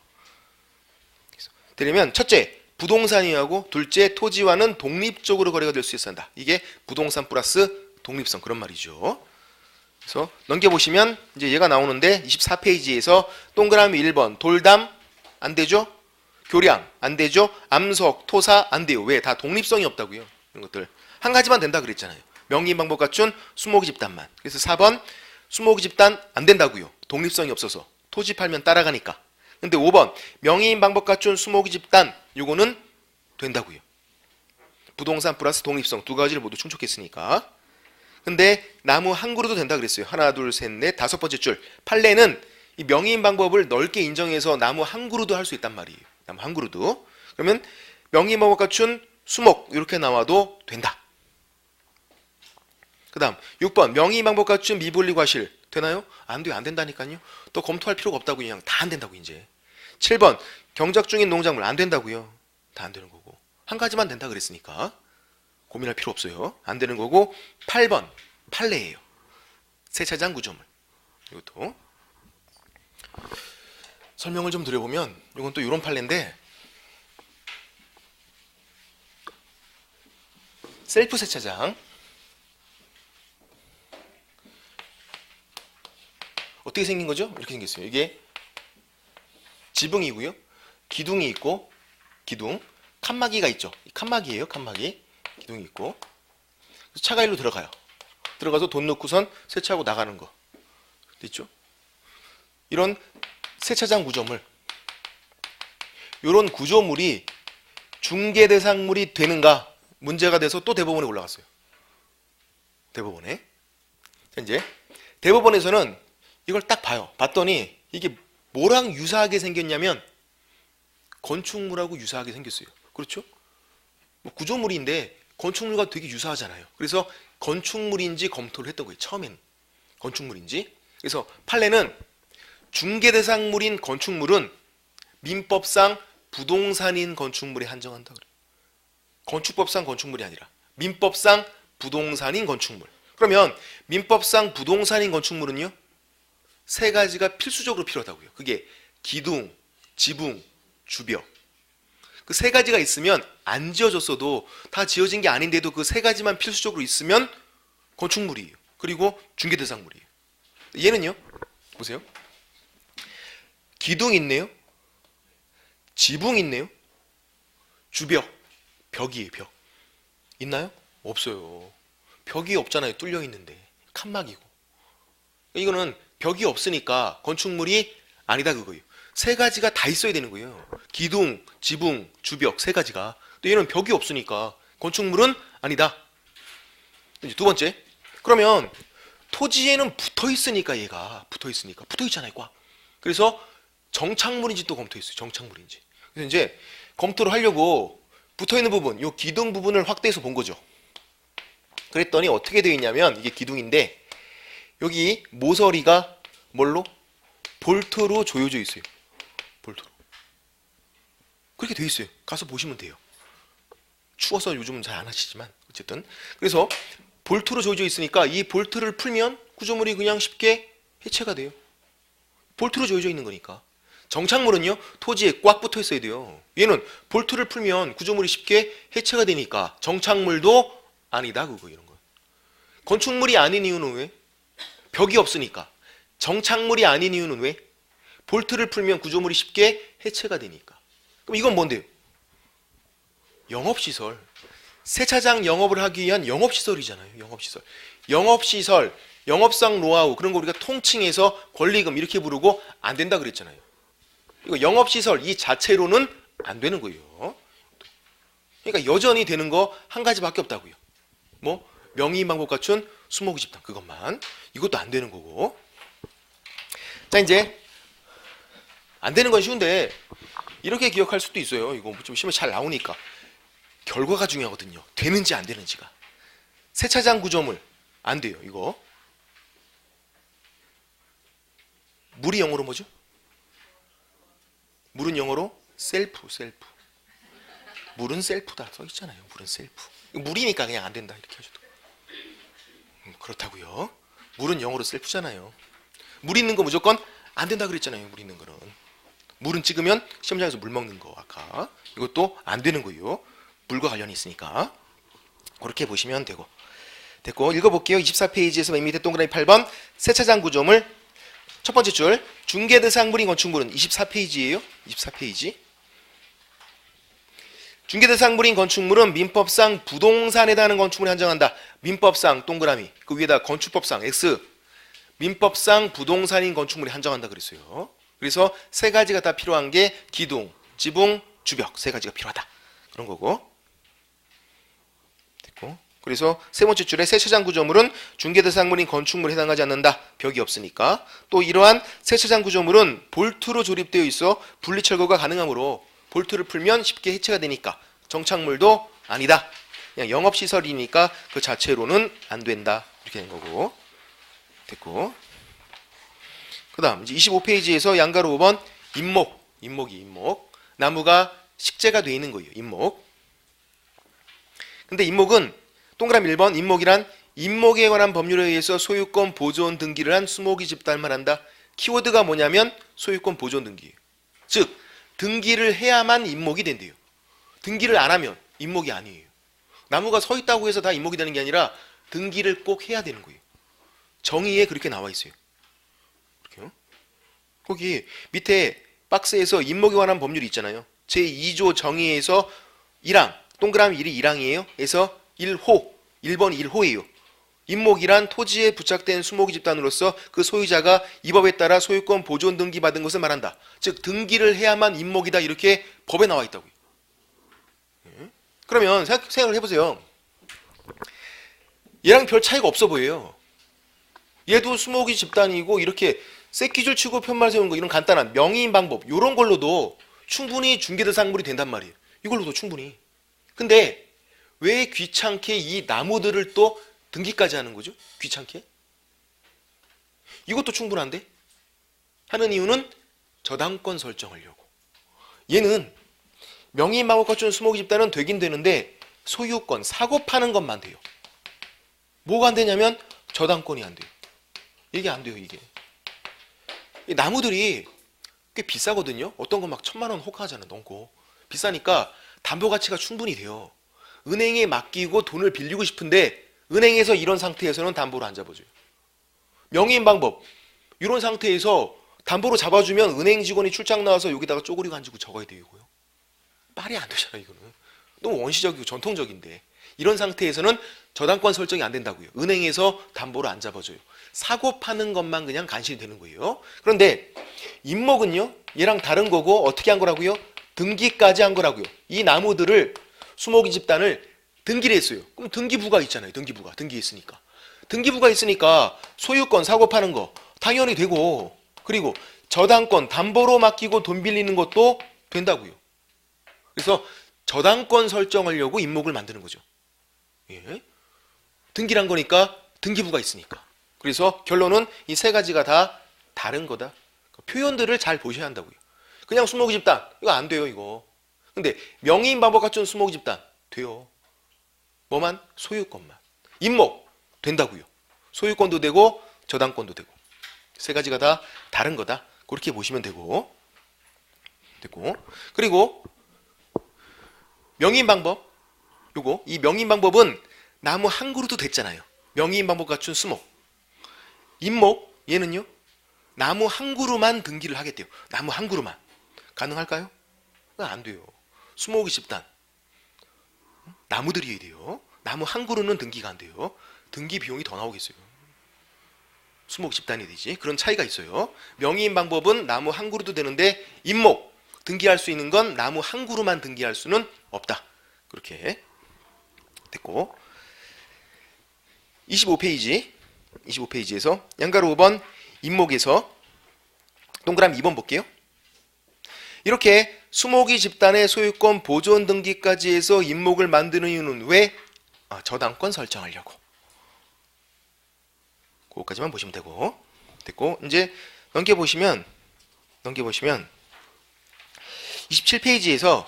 되려면 첫째 부동산이하고 둘째 토지와는 독립적으로 거래가 될 수 있어야 한다. 이게 부동산 플러스 독립성 그런 말이죠. 그래서 넘겨보시면 이제 얘가 나오는데 24페이지에서 동그라미 1번 돌담 안 되죠? 교량 안 되죠? 암석, 토사 안 돼요. 왜? 다 독립성이 없다고요. 이런 것들 한 가지만 된다 그랬잖아요. 명의인 방법 갖춘 수목이 집단만. 그래서 4번 수목이 집단 안 된다고요. 독립성이 없어서 토지 팔면 따라가니까. 근데 5번 명의인 방법 갖춘 수목이 집단 요거는 된다고요. 부동산 플러스 독립성 두 가지를 모두 충족했으니까. 근데 나무 한 그루도 된다 그랬어요. 하나 둘 셋 넷 다섯 번째 줄 판례는 이 명의인 방법을 넓게 인정해서 나무 한 그루도 할 수 있단 말이에요. 나무 한 그루도. 그러면 명의인 방법 갖춘 수목 이렇게 나와도 된다. 그 다음 6번 명의인 방법 갖춘 미분리 과실 되나요? 안 돼요. 안 된다니까요. 또 검토할 필요가 없다고 그냥 다 안 된다고 이제. 7번 경작 중인 농작물 안 된다고요. 다 안 되는 거고. 한 가지만 된다 그랬으니까 고민할 필요 없어요. 안 되는 거고. 8번 판례예요. 세차장 구조물. 이것도 설명을 좀 드려보면 이건 또 이런 판례인데 셀프 세차장 어떻게 생긴 거죠? 이렇게 생겼어요. 이게 지붕이고요. 기둥이 있고 기둥 칸막이가 있죠. 칸막이에요. 칸막이 기둥이 있고 차가 일로 들어가요. 들어가서 돈 넣고선 세차하고 나가는 거 있죠. 이런 세차장 구조물 이런 구조물이 중개대상물이 되는가 문제가 돼서 또 대법원에 올라갔어요. 대법원에. 이제 대법원에서는 이걸 딱 봐요. 봤더니 이게 뭐랑 유사하게 생겼냐면 건축물하고 유사하게 생겼어요. 그렇죠? 뭐 구조물인데 건축물과 되게 유사하잖아요. 그래서 건축물인지 검토를 했던 거예요. 처음엔 건축물인지. 그래서 판례는 중개대상물인 건축물은 민법상 부동산인 건축물에 한정한다 그래요. 건축법상 건축물이 아니라 민법상 부동산인 건축물. 그러면 민법상 부동산인 건축물은요? 세 가지가 필수적으로 필요하다고요. 그게 기둥, 지붕, 주벽. 그 세 가지가 있으면 안 지어졌어도 다 지어진 게 아닌데도 그 세 가지만 필수적으로 있으면 건축물이에요. 그리고 중개대상물이에요. 얘는요. 보세요. 기둥 있네요. 지붕 있네요. 주벽. 벽이에요. 벽. 있나요? 없어요. 벽이 없잖아요. 뚫려 있는데. 칸막이고. 이거는 벽이 없으니까 건축물이 아니다 그거예요. 세 가지가 다 있어야 되는 거예요. 기둥, 지붕, 주벽 세 가지가. 근데 얘는 벽이 없으니까 건축물은 아니다. 이제 두 번째. 그러면 토지에는 붙어 있으니까 얘가 붙어 있잖아요. 꽉. 그래서 정착물인지 또 검토했어요. 정착물인지. 그래서 이제 검토를 하려고 붙어 있는 부분, 요 기둥 부분을 확대해서 본 거죠. 그랬더니 어떻게 되어 있냐면 이게 기둥인데 여기 모서리가 뭘로? 볼트로 조여져 있어요. 볼트로. 그렇게 되어 있어요. 가서 보시면 돼요. 추워서 요즘은 잘 안 하시지만 어쨌든 그래서 볼트로 조여져 있으니까 이 볼트를 풀면 구조물이 그냥 쉽게 해체가 돼요. 볼트로 조여져 있는 거니까. 정착물은요 토지에 꽉 붙어 있어야 돼요. 얘는 볼트를 풀면 구조물이 쉽게 해체가 되니까 정착물도 아니다 그거 이런 거. 건축물이 아닌 이유는 왜? 벽이 없으니까. 정착물이 아닌 이유는 왜? 볼트를 풀면 구조물이 쉽게 해체가 되니까. 그럼 이건 뭔데요? 영업시설. 세차장 영업을 하기 위한 영업시설이잖아요. 영업시설. 영업시설, 영업상 노하우 그런 거 우리가 통칭해서 권리금 이렇게 부르고 안 된다 그랬잖아요. 이거 영업시설 이 자체로는 안 되는 거예요. 그러니까 여전히 되는 거 한 가지밖에 없다고요. 뭐 명의방법 갖춘 수목이 집단 그것만. 이것도 안 되는 거고. 자 이제 안 되는 건 쉬운데 이렇게 기억할 수도 있어요. 이거 좀 시험에 잘 나오니까. 결과가 중요하거든요. 되는지 안 되는지가. 세차장 구조물 안 돼요. 이거. 물이 영어로 뭐죠? 물은 영어로 셀프. 물은 셀프다 써 있잖아요. 물은 셀프. 물이니까 그냥 안 된다 이렇게 하셔도. 그렇다고요. 물은 영어로 셀프잖아요. 물 있는 거 무조건 안 된다 그랬잖아요. 물 있는 거는. 물은 찍으면 시험장에서 물 먹는 거 아까. 이것도 안 되는 거예요. 물과 관련이 있으니까. 그렇게 보시면 되고. 됐고 읽어볼게요. 24페이지에서 맨 밑에 동그라미 8번 세차장 구조물 첫 번째 줄 중개대상물인 건축물은 24페이지예요. 24페이지. 중개대상물인 건축물은 민법상 부동산에 해당하는 건축물을 한정한다. 민법상 동그라미 그 위에다 건축법상 X 민법상 부동산인 건축물이 한정한다 그랬어요. 그래서 세 가지가 다 필요한 게 기둥, 지붕, 주벽 세 가지가 필요하다. 그런 거고. 됐고. 그래서 세 번째 줄에 세차장 구조물은 중개대상물인 건축물에 해당하지 않는다. 벽이 없으니까. 또 이러한 세차장 구조물은 볼트로 조립되어 있어 분리철거가 가능하므로 볼트를 풀면 쉽게 해체가 되니까 정착물도 아니다. 그냥 영업시설이니까 그 자체로는 안 된다. 이렇게 된 거고. 됐고. 그 다음 이제 25페이지에서 양가로 5번 임목. 나무가 식재가 되어 있는 거예요. 임목. 근데 임목은 동그라미 1번 임목이란 임목에 관한 법률에 의해서 소유권 보존 등기를 한 수목이 집단을 한다. 키워드가 뭐냐면 소유권 보존 등기예요. 즉 등기를 해야만 임목이 된대요. 등기를 안 하면 임목이 아니에요. 나무가 서 있다고 해서 다 임목이 되는 게 아니라 등기를 꼭 해야 되는 거예요. 정의에 그렇게 나와 있어요. 이렇게요. 거기 밑에 박스에서 임목에 관한 법률이 있잖아요. 제2조 정의에서 1항 동그라미 1이 1항이에요. 에서 1호 1번 1호예요. 임목이란 토지에 부착된 수목이 집단으로서 그 소유자가 이 법에 따라 소유권 보존 등기 받은 것을 말한다. 즉 등기를 해야만 임목이다 이렇게 법에 나와 있다고요. 그러면 생각을 해보세요. 얘랑 별 차이가 없어 보여요. 얘도 수목이 집단이고 이렇게 새끼줄 치고 편말 세우는 거 이런 간단한 명의인 방법 이런 걸로도 충분히 중개대상물이 된단 말이에요. 이걸로도 충분히. 근데 왜 귀찮게 이 나무들을 또 등기까지 하는 거죠? 귀찮게? 이것도 충분한데? 하는 이유는 저당권 설정하려고. 얘는 명의인 방법 갖춘 수목이 집단은 되긴 되는데 소유권, 사고 파는 것만 돼요. 뭐가 안 되냐면 저당권이 안 돼요. 이게 안 돼요, 이게. 이 나무들이 꽤 비싸거든요. 어떤 건 막 1,000만 원 호가하잖아, 넘고. 비싸니까 담보 가치가 충분히 돼요. 은행에 맡기고 돈을 빌리고 싶은데 은행에서 이런 상태에서는 담보로 안 잡아줘요. 명의인 방법. 이런 상태에서 담보로 잡아주면 은행 직원이 출장 나와서 여기다가 쪼그리고 앉고 적어야 돼요. 이거요. 말이 안 되잖아요. 이거는. 너무 원시적이고 전통적인데. 이런 상태에서는 저당권 설정이 안 된다고요. 은행에서 담보로 안 잡아줘요. 사고 파는 것만 그냥 간신히 되는 거예요. 그런데 임목은요. 얘랑 다른 거고 어떻게 한 거라고요? 등기까지 한 거라고요. 이 나무들을 수목이 집단을 등기를 했어요. 그럼 등기부가 있잖아요. 등기했으니까. 등기부가 있으니까 소유권 사고 파는 거 당연히 되고, 그리고 저당권 담보로 맡기고 돈 빌리는 것도 된다고요. 그래서 저당권 설정하려고 임목을 만드는 거죠. 예? 등기란 거니까 등기부가 있으니까. 그래서 결론은 이 세 가지가 다 다른 거다. 표현들을 잘 보셔야 한다고요. 그냥 수목이 집단 이거 안 돼요. 이거. 근데 명의인 방법 갖춘 수목이 집단 돼요. 뭐만? 소유권만. 임목 된다고요. 소유권도 되고 저당권도 되고. 세 가지가 다 다른 거다. 그렇게 보시면 되고. 그리고 명의인 방법. 요거 이 명의인 방법은 나무 한 그루도 됐잖아요. 명의인 방법 갖춘 수목. 임목 얘는요. 나무 한 그루만 등기를 하겠대요. 나무 한 그루만. 가능할까요? 안 돼요. 수목이 집단. 나무들이어야 돼요. 나무 한 그루는 등기가 안 돼요. 등기 비용이 더 나오겠어요. 수목 집단이 되지. 그런 차이가 있어요. 명의인 방법은 나무 한 그루도 되는데 임목 등기할 수 있는 건 나무 한 그루만 등기할 수는 없다. 그렇게 됐고 25페이지에서 양가로 5번 임목에서 동그라미 2번 볼게요. 이렇게 수목이 집단의 소유권 보존 등기까지 해서 임목을 만드는 이유는 왜? 저당권 설정하려고. 그거까지만 보시면 되고. 됐고 이제 넘겨보시면 27페이지에서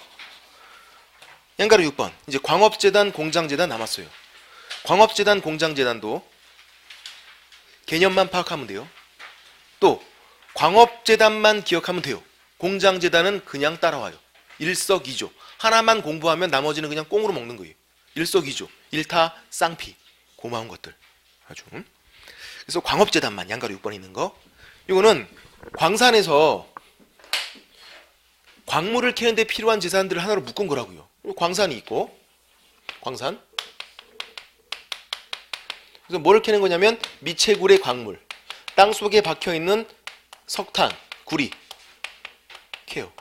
양가로 6번 이제 광업재단, 공장재단 남았어요. 광업재단, 공장재단도 개념만 파악하면 돼요. 또 광업재단만 기억하면 돼요. 공장재단은 그냥 따라와요. 일석이조. 하나만 공부하면 나머지는 그냥 꽁으로 먹는 거예요. 일석이조. 일타쌍피. 고마운 것들. 아주. 그래서 광업재단만 양가로 6번에 있는 거. 이거는 광산에서 광물을 캐는 데 필요한 재산들을 하나로 묶은 거라고요. 광산이 있고 광산. 그래서 뭐를 캐는 거냐면 미채굴의 광물. 땅 속에 박혀있는 석탄, 구리 캐요.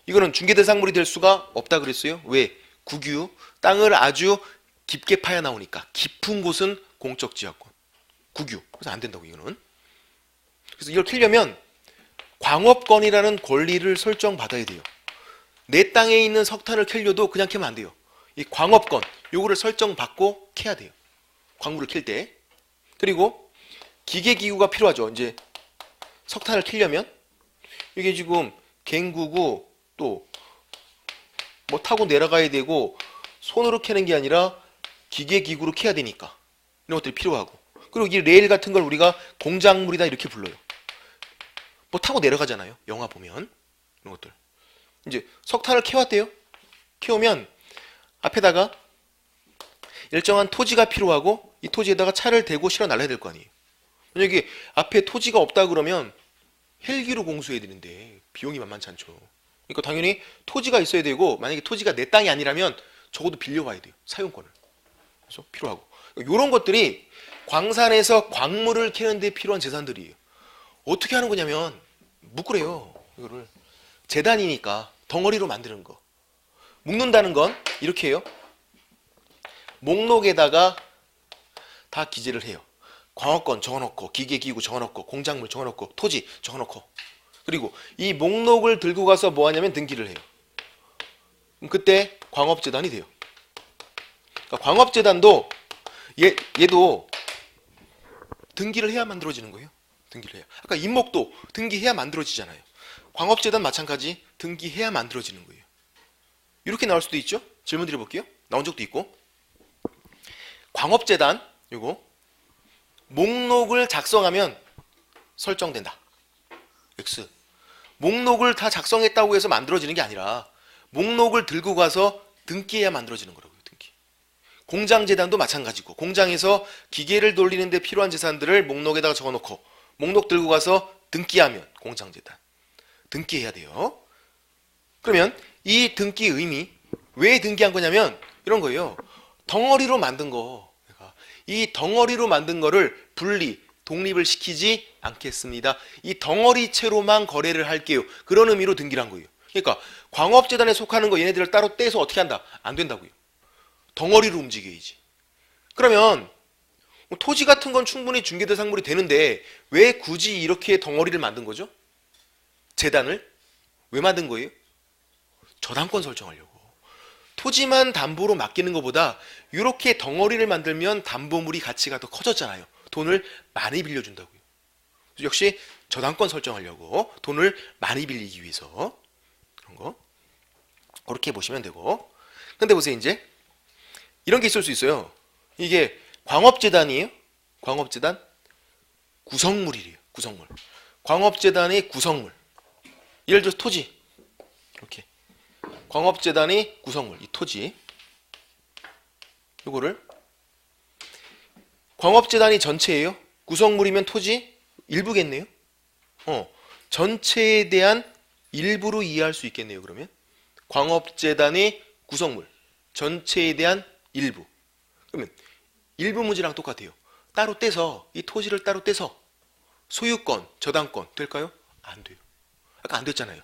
이거는 중개대상물이 될 수가 없다 그랬어요. 왜? 국유. 땅을 아주 깊게 파야 나오니까. 깊은 곳은 공적지하권. 국유. 그래서 안 된다고 이거는. 그래서 이걸 캐려면 광업권이라는 권리를 설정받아야 돼요. 내 땅에 있는 석탄을 캐려도 그냥 캐면 안 돼요. 이 광업권 요거를 설정받고 캐야 돼요. 광물을 캘 때. 그리고 기계기구가 필요하죠. 이제 석탄을 캐려면 이게 지금 갱구고 또 뭐 타고 내려가야 되고 손으로 캐는 게 아니라 기계기구로 캐야 되니까 이런 것들이 필요하고, 그리고 이 레일 같은 걸 우리가 공작물이다 이렇게 불러요. 뭐 타고 내려가잖아요. 영화 보면 이런 것들. 이제 석탄을 캐왔대요. 캐오면 앞에다가 일정한 토지가 필요하고 이 토지에다가 차를 대고 실어 날라야 될 거 아니에요. 만약에 앞에 토지가 없다 그러면 헬기로 공수해야 되는데 비용이 만만치 않죠. 그러니까 당연히 토지가 있어야 되고, 만약에 토지가 내 땅이 아니라면 적어도 빌려와야 돼요. 사용권을. 그래서 필요하고. 이런 것들이 광산에서 광물을 캐는 데 필요한 재산들이에요. 어떻게 하는 거냐면 묶으래요. 이거를 재단이니까 덩어리로 만드는 거. 묶는다는 건 이렇게 해요. 목록에다가 다 기재를 해요. 광업권 적어놓고, 기계기구 적어놓고, 공작물 적어놓고, 토지 적어놓고. 그리고 이 목록을 들고 가서 뭐 하냐면 등기를 해요. 그럼 그때 광업재단이 돼요. 그러니까 광업재단도 얘도 등기를 해야 만들어지는 거예요. 등기를 해야. 아까 임목도 등기해야 만들어지잖아요. 광업재단 마찬가지 등기해야 만들어지는 거예요. 이렇게 나올 수도 있죠. 질문 드려볼게요. 나온 적도 있고. 광업재단 요거 목록을 작성하면 설정된다. X. 목록을 다 작성했다고 해서 만들어지는 게 아니라 목록을 들고 가서 등기해야 만들어지는 거라고요. 등기. 공장재단도 마찬가지고 공장에서 기계를 돌리는데 필요한 재산들을 목록에다가 적어놓고 목록 들고 가서 등기하면 공장재단 등기해야 돼요. 그러면 이 등기 의미 왜 등기한 거냐면 이런 거예요. 덩어리로 만든 거 이 덩어리로 만든 거를 분리 독립을 시키지 않겠습니다. 이 덩어리채로만 거래를 할게요. 그런 의미로 등기를 한 거예요. 그러니까 광업재단에 속하는 거 얘네들을 따로 떼서 어떻게 한다? 안 된다고요. 덩어리로 움직여야지. 그러면 토지 같은 건 충분히 중개대상물이 되는데 왜 굳이 이렇게 덩어리를 만든 거죠? 재단을? 왜 만든 거예요? 저당권 설정하려고. 토지만 담보로 맡기는 것보다 이렇게 덩어리를 만들면 담보물이 가치가 더 커졌잖아요. 돈을 많이 빌려준다고요. 역시 저당권 설정하려고 돈을 많이 빌리기 위해서 그런 거 그렇게 보시면 되고. 근데 보세요. 이제 이런 게 있을 수 있어요. 이게 광업재단이에요. 광업재단 구성물이래요. 구성물. 광업재단의 구성물. 예를 들어서 토지. 이렇게 광업재단의 구성물. 이 토지. 요거를 광업재단이 전체예요. 구성물이면 토지 일부겠네요. 전체에 대한 일부로 이해할 수 있겠네요. 그러면 광업재단의 구성물 전체에 대한 일부. 그러면 일부 문제랑 똑같아요. 따로 떼서 이 토지를 따로 떼서 소유권, 저당권 될까요? 안 돼요. 아까 안 됐잖아요.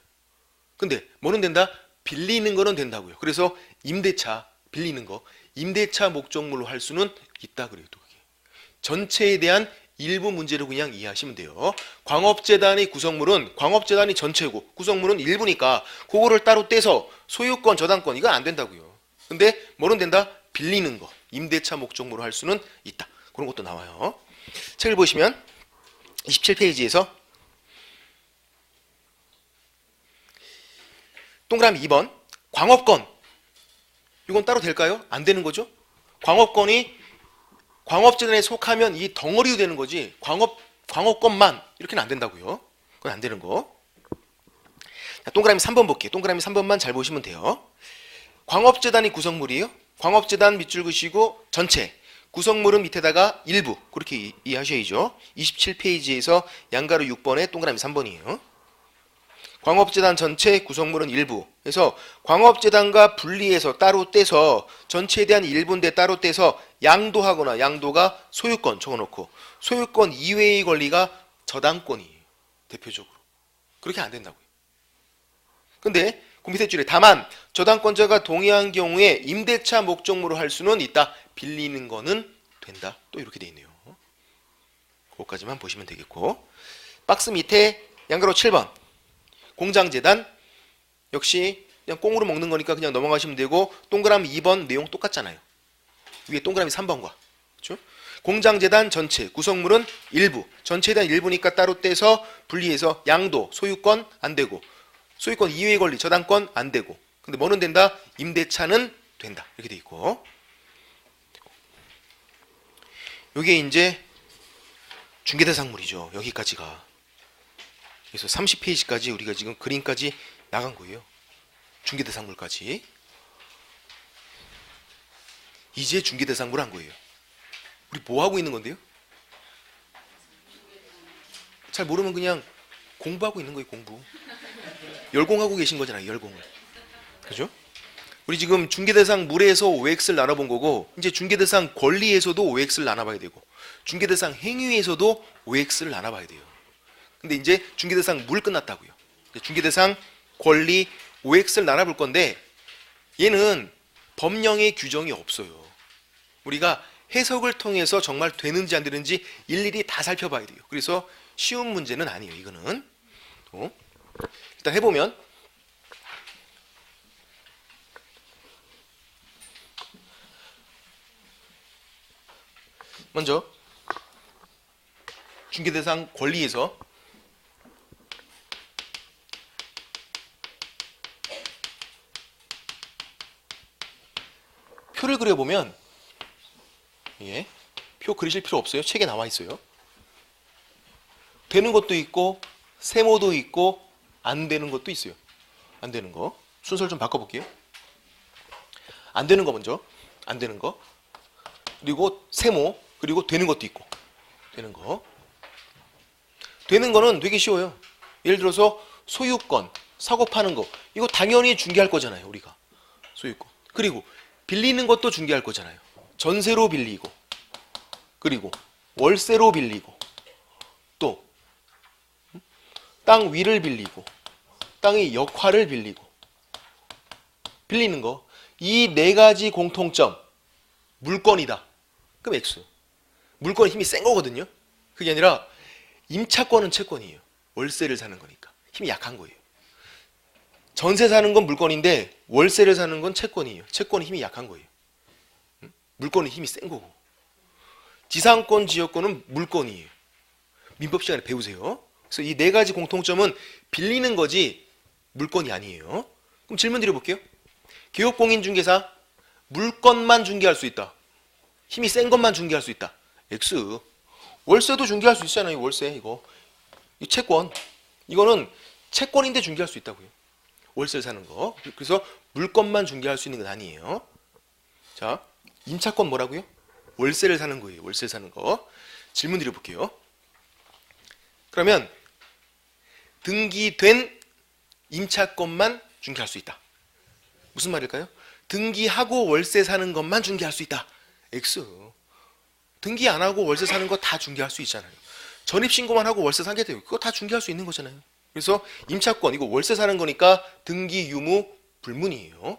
근데 뭐는 된다? 빌리는 거는 된다고요. 그래서 임대차 빌리는 거 임대차 목적물로 할 수는 있다 그래요. 또 그게 전체에 대한 일부 문제를 그냥 이해하시면 돼요. 광업재단의 구성물은 광업재단이 전체고 구성물은 일부니까 그거를 따로 떼서 소유권, 저당권 이건 안 된다고요. 근데 뭐는 된다? 빌리는 거 임대차 목적물로 할 수는 있다. 그런 것도 나와요. 책을 보시면 27페이지에서 동그라미 2번 광업권 이건 따로 될까요? 안 되는 거죠. 광업권이 광업재단에 속하면 이 덩어리로 되는 거지 광업권만 이렇게는 안 된다고요. 그건 안 되는 거. 자, 동그라미 3번 볼게요. 동그라미 3번만 잘 보시면 돼요. 광업재단이 구성물이에요. 광업재단 밑줄 그시고 전체 구성물은 밑에다가 일부 그렇게 이해하셔야죠. 27페이지에서 양가로 6번에 동그라미 3번이에요. 광업재단 전체 구성물은 일부. 그래서 광업재단과 분리해서 따로 떼서 전체에 대한 일부인데 따로 떼서 양도하거나 양도가 소유권 적어놓고 소유권 이외의 권리가 저당권이에요. 대표적으로. 그렇게 안 된다고요. 근데 그 밑에 줄에 다만 저당권자가 동의한 경우에 임대차 목적물로 할 수는 있다. 빌리는 거는 된다. 또 이렇게 돼 있네요. 그것까지만 보시면 되겠고 박스 밑에 양가로 7번 공장재단 역시 그냥 꽁으로 먹는 거니까 그냥 넘어가시면 되고 동그라미 2번 내용 똑같잖아요. 위에 동그라미 3번과 그렇죠? 공장재단 전체 구성물은 일부 전체에 대한 일부니까 따로 떼서 분리해서 양도 소유권 안 되고 소유권 이외의 권리 저당권 안 되고 근데 뭐는 된다? 임대차는 된다. 이렇게 돼 있고 이게 이제 중개대상물이죠. 여기까지가. 그래서 30페이지까지 우리가 지금 그림까지 나간 거예요. 중개대상물까지. 이제 중개대상물 한 거예요. 우리 뭐 하고 있는 건데요? 잘 모르면 그냥 공부하고 있는 거예요. 공부. 열공하고 계신 거잖아요. 열공을. 그죠? 우리 지금 중개대상 물에서 OX를 나눠본 거고 이제 중개대상 권리에서도 OX를 나눠봐야 되고 중개대상 행위에서도 OX를 나눠봐야 돼요. 근데 이제 중개대상 물 끝났다고요. 중개대상 권리 OX를 나눠볼 건데 얘는 법령의 규정이 없어요. 우리가 해석을 통해서 정말 되는지 안 되는지 일일이 다 살펴봐야 돼요. 그래서 쉬운 문제는 아니에요. 이거는 일단 해보면 먼저 중개대상 권리에서 표를 그려보면 예, 표 그리실 필요 없어요. 책에 나와 있어요. 되는 것도 있고 세모도 있고 안 되는 것도 있어요. 안 되는 거 순서를 좀 바꿔볼게요. 안 되는 거 먼저 안 되는 거 그리고 세모, 그리고 되는 것도 있고. 되는 거. 되는 거는 되게 쉬워요. 예를 들어서 소유권, 사고 파는 거. 이거 당연히 중개할 거잖아요, 우리가. 소유권. 그리고 빌리는 것도 중개할 거잖아요. 전세로 빌리고, 그리고 월세로 빌리고, 또 땅 위를 빌리고, 땅의 역할을 빌리고, 빌리는 거. 이 네 가지 공통점, 물건이다. 그럼 X. 물건의 힘이 센 거거든요. 그게 아니라 임차권은 채권이에요. 월세를 사는 거니까. 힘이 약한 거예요. 전세 사는 건 물건인데 월세를 사는 건 채권이에요. 채권의 힘이 약한 거예요. 물건의 힘이 센 거고. 지상권, 지역권은 물건이에요. 민법 시간에 배우세요. 그래서 이 네 가지 공통점은 빌리는 거지 물건이 아니에요. 그럼 질문 드려볼게요. 기업공인중개사 물건만 중개할 수 있다. 힘이 센 것만 중개할 수 있다. X. 월세도 중개할 수 있잖아요. 월세 이거. 이 채권. 이거는 채권인데 중개할 수 있다고요. 월세를 사는 거. 그래서 물건만 중개할 수 있는 건 아니에요. 자, 임차권 뭐라고요? 월세를 사는 거예요. 월세 사는 거. 질문 드려볼게요. 그러면 등기된 임차권만 중개할 수 있다. 무슨 말일까요? 등기하고 월세 사는 것만 중개할 수 있다. X. 등기 안 하고 월세 사는 거 다 중개할 수 있잖아요. 전입신고만 하고 월세 사게 돼요. 그거 다 중개할 수 있는 거잖아요. 그래서 임차권, 이거 월세 사는 거니까 등기 유무 불문이에요.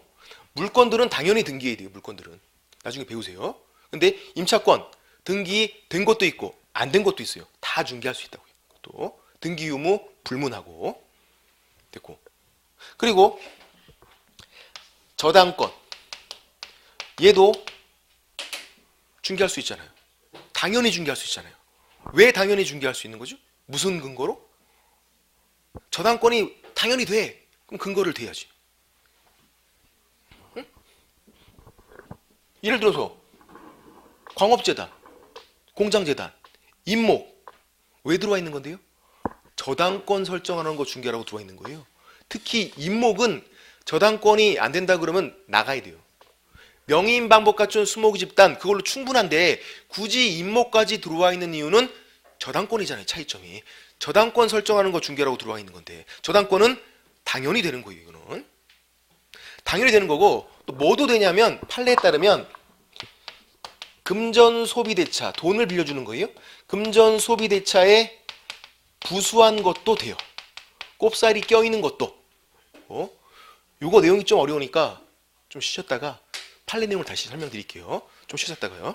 물건들은 당연히 등기해야 돼요. 물건들은. 나중에 배우세요. 근데 임차권, 등기 된 것도 있고 안 된 것도 있어요. 다 중개할 수 있다고요. 또 등기 유무 불문하고. 됐고. 그리고 저당권. 얘도 중개할 수 있잖아요. 당연히 중개할 수 있잖아요. 왜 당연히 중개할 수 있는 거죠? 무슨 근거로? 저당권이 당연히 돼. 그럼 근거를 대야지. 응? 예를 들어서 광업재단, 공장재단, 임목 왜 들어와 있는 건데요? 저당권 설정하는 거 중개라고 들어와 있는 거예요. 특히 임목은 저당권이 안 된다 그러면 나가야 돼요. 명의인 방법 갖춘 수목의 집단 그걸로 충분한데 굳이 임목까지 들어와 있는 이유는 저당권이잖아요. 차이점이. 저당권 설정하는 거 중개라고 들어와 있는 건데 저당권은 당연히 되는 거예요. 이거는 당연히 되는 거고 또 뭐도 되냐면 판례에 따르면 금전소비대차 돈을 빌려주는 거예요. 금전소비대차에 부수한 것도 돼요. 꼽살이 껴있는 것도. 요거 내용이 좀 어려우니까 좀 쉬셨다가 판례 내용을 다시 설명드릴게요. 좀 쉬셨다가요.